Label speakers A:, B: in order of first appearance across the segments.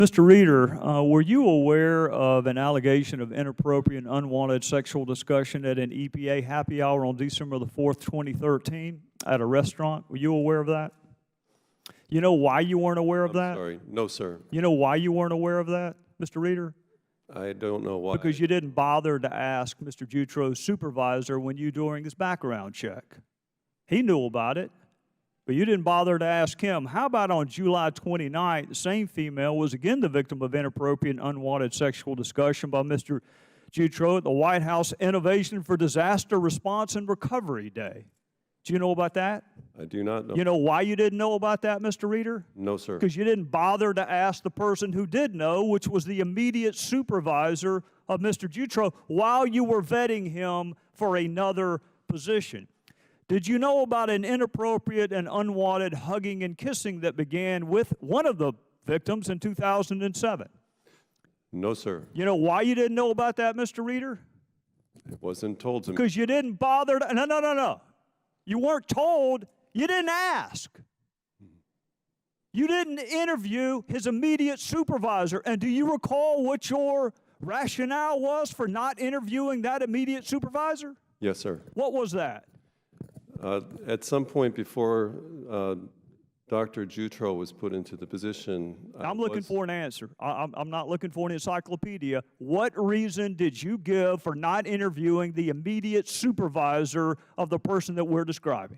A: Mr. Reeder, were you aware of an allegation of inappropriate and unwanted sexual discussion at an EPA happy hour on December the 4th, 2013 at a restaurant? Were you aware of that? You know why you weren't aware of that?
B: I'm sorry. No, sir.
A: You know why you weren't aware of that, Mr. Reeder?
B: I don't know why.
A: Because you didn't bother to ask Mr. Jutro's supervisor when you during his background check. He knew about it, but you didn't bother to ask him. How about on July 29th, the same female was again the victim of inappropriate and unwanted sexual discussion by Mr. Jutro at the White House Innovation for Disaster Response and Recovery Day. Do you know about that?
B: I do not know.
A: You know why you didn't know about that, Mr. Reeder?
B: No, sir.
A: Because you didn't bother to ask the person who did know, which was the immediate supervisor of Mr. Jutro, while you were vetting him for another position. Did you know about an inappropriate and unwanted hugging and kissing that began with one of the victims in 2007?
B: No, sir.
A: You know why you didn't know about that, Mr. Reeder?
B: It wasn't told to me.
A: Because you didn't bother to, no. You weren't told, you didn't ask. You didn't interview his immediate supervisor. And do you recall what your rationale was for not interviewing that immediate supervisor?
B: Yes, sir.
A: What was that?
B: At some point before Dr. Jutro was put into the position,
A: I'm looking for an answer. I'm not looking for an encyclopedia. What reason did you give for not interviewing the immediate supervisor of the person that we're describing?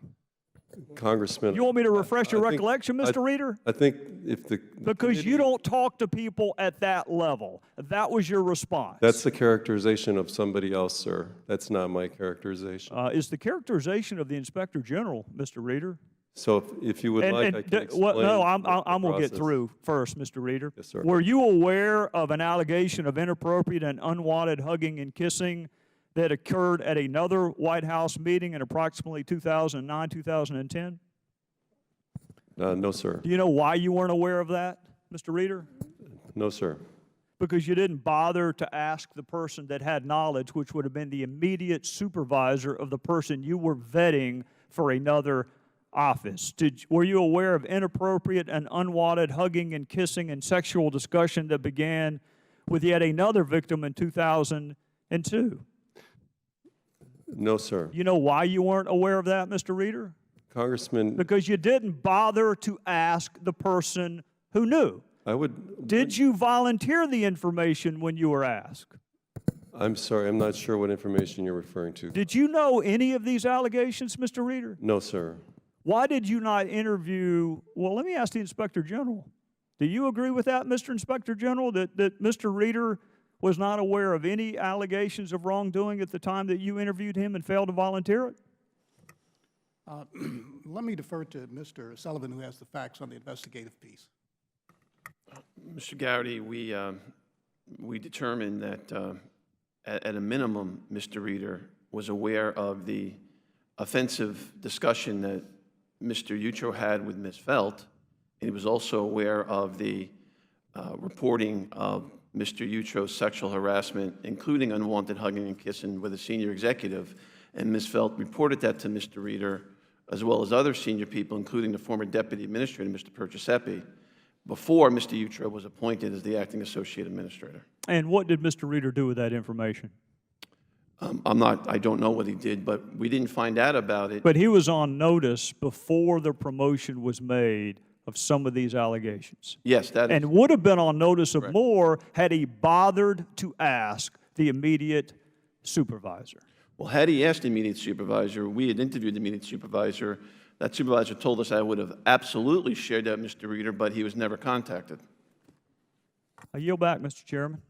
B: Congressman.
A: You want me to refresh your recollection, Mr. Reeder?
B: I think if the
A: Because you don't talk to people at that level. That was your response.
B: That's the characterization of somebody else, sir. That's not my characterization.
A: It's the characterization of the Inspector General, Mr. Reeder.
B: So if you would like, I can explain.
A: Well, no, I'm going to get
B: process.
A: through first, Mr. Reeder.
B: Yes, sir.
A: Were you aware of an allegation of inappropriate and unwanted hugging and kissing that occurred at another White House meeting in approximately 2009, 2010?
B: No, sir.
A: Do you know why you weren't aware of that, Mr. Reeder?
B: No, sir.
A: Because you didn't bother to ask the person that had knowledge, which would have been the immediate supervisor of the person you were vetting for another office. Were you aware of inappropriate and unwanted hugging and kissing and sexual discussion that began with yet another victim in 2002?
B: No, sir.
A: You know why you weren't aware of that, Mr. Reeder?
B: Congressman.
A: Because you didn't bother to ask the person who knew. Did you volunteer the information when you were asked?
B: I'm sorry, I'm not sure what information you're referring to.
A: Did you know any of these allegations, Mr. Reeder?
B: No, sir.
A: Why did you not interview, well, let me ask the Inspector General. Do you agree with that, Mr. Inspector General, that Mr. Reeder was not aware of any allegations of wrongdoing at the time that you interviewed him and failed to volunteer it?
C: Let me defer to Mr. Sullivan, who has the facts on the investigative piece.
D: Mr. Gowdy, we determined that at a minimum, Mr. Reeder was aware of the offensive discussion that Mr. Jutro had with Ms. Felt, and he was also aware of the reporting of Mr. Jutro's sexual harassment, including unwanted hugging and kissing with a senior executive, and Ms. Felt reported that to Mr. Reeder, as well as other senior people, including the former Deputy Administrator, Mr. Perciasepi, before Mr. Jutro was appointed as the Acting Associate Administrator.
A: And what did Mr. Reeder do with that information?
D: I don't know what he did, but we didn't find out about it.
A: But he was on notice before the promotion was made of some of these allegations.
D: Yes, that is.
A: And would have been on notice of
D: Correct.
A: more had he bothered to ask the immediate supervisor.
D: Well, had he asked the immediate supervisor, we had interviewed the immediate supervisor. That supervisor told us I would have absolutely shared that with Mr. Reeder, but he was never contacted.
A: I yield back, Mr. Chairman.